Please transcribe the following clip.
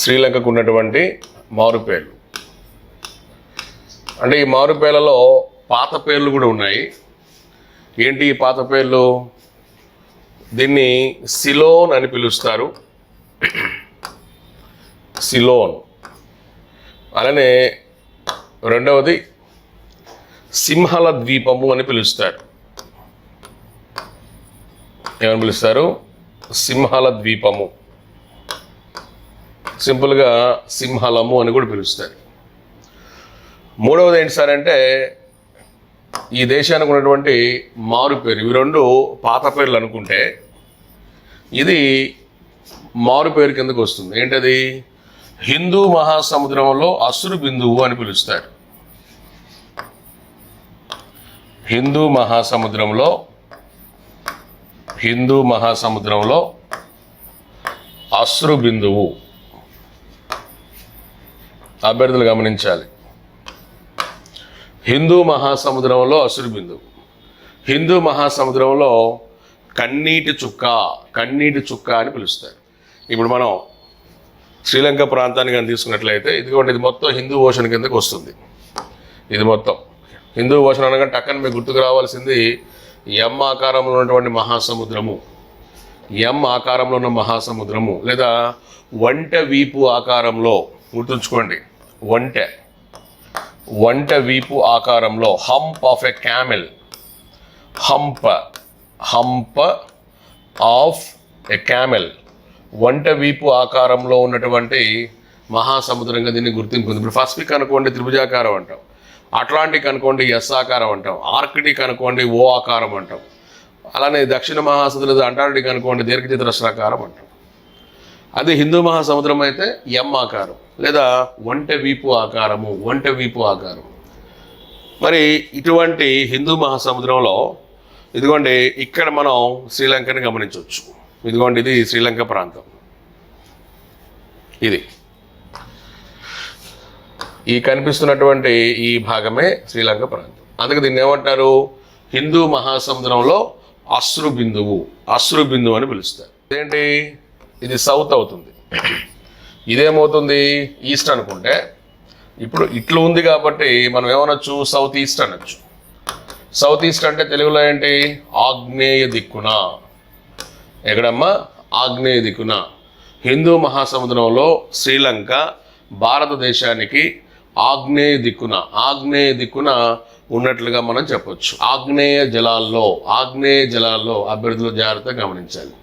శ్రీలంకకు ఉన్నటువంటి మారుపేర్లు. అంటే ఈ మారుపేర్లలో పాత పేర్లు కూడా ఉన్నాయి. ఏంటి ఈ పాత పేర్లు? దీన్ని సిలోన్ అని పిలుస్తారు, సిలోన్. అలానే రెండవది సింహళ ద్వీపము అని పిలుస్తారు. ఏమని పిలుస్తారు? సింహళ ద్వీపము, సింపుల్గా సింహళము అని కూడా పిలుస్తారు. మూడవది ఏంటి సార్ అంటే ఈ దేశానికి ఉన్నటువంటి మారు పేరు. ఇవి రెండు పాత పేర్లు అనుకుంటే ఇది మారు పేరు కిందకు వస్తుంది. ఏంటది? హిందూ మహాసముద్రంలో అసురు బిందువు అని పిలుస్తారు. హిందూ మహాసముద్రంలో అశ్రు బిందువు. అభ్యర్థులు గమనించాలి. హిందూ మహాసముద్రంలో అసురు బిందువు. హిందూ మహాసముద్రంలో కన్నీటి చుక్క అని పిలుస్తారు. ఇప్పుడు మనం శ్రీలంక ప్రాంతాన్ని కానీ తీసుకున్నట్లయితే ఇదిగోండి, ఇది మొత్తం హిందూ ఓషన్ కిందకు వస్తుంది. ఇది మొత్తం హిందూ ఓషన్ అనగా టక్కన మీకు గుర్తుకు రావాల్సింది ఎం ఆకారంలో ఉన్నటువంటి మహాసముద్రము, ఎం ఆకారంలో ఉన్న మహాసముద్రము, లేదా వంట వీపు ఆకారంలో. గుర్తుంచుకోండి, వంట వీపు ఆకారంలో, hump of a camel, hump of a camel, వంట వీపు ఆకారంలో ఉన్నటువంటి మహాసముద్రంగా దీన్ని గుర్తింపు ఉంది. ఇప్పుడు పసిఫిక్ అనుకోండి త్రిభుజాకారం అంటాం, అట్లాంటిక్ అనుకోండి ఎస్ ఆకారం అంటాం, ఆర్కిటిక్ అనుకోండి ఓ ఆకారం అంటాం, అలానే దక్షిణ మహాసముద్రం అంటార్కిటిక్ అనుకోండి దీర్ఘచతురస్రాకారం అంటాం. అది హిందూ మహాసముద్రం అయితే ఎం ఆకారం లేదా వంట వీపు ఆకారం. మరి ఇటువంటి హిందూ మహాసముద్రంలో ఇదిగోండి ఇక్కడ మనం శ్రీలంకని గమనించవచ్చు. ఇదిగోండి, ఇది శ్రీలంక ప్రాంతం. ఇది ఈ కనిపిస్తున్నటువంటి ఈ భాగమే శ్రీలంక ప్రాంతం. అందుకే దీన్ని ఏమంటారు? హిందూ మహాసముద్రంలో అశ్రు బిందువు అని పిలుస్తారు. ఇదేంటి? ఇది సౌత్ అవుతుంది. ఇదేమవుతుంది? ఈస్ట్ అనుకుంటే. ఇప్పుడు ఇట్లా ఉంది కాబట్టి మనం ఏమనొచ్చు? సౌత్ ఈస్ట్ అనొచ్చు. సౌత్ ఈస్ట్ అంటే తెలుగులో ఏంటి? ఆగ్నేయ దిక్కున. ఎక్కడమ్మా? ఆగ్నేయ దిక్కున. హిందూ మహాసముద్రంలో శ్రీలంక భారతదేశానికి ఆగ్నేయ దిక్కున ఉన్నట్లుగా మనం చెప్పొచ్చు. ఆగ్నేయ జలాల్లో అభ్యర్థులు జాగ్రత్తగా గమనించాలి.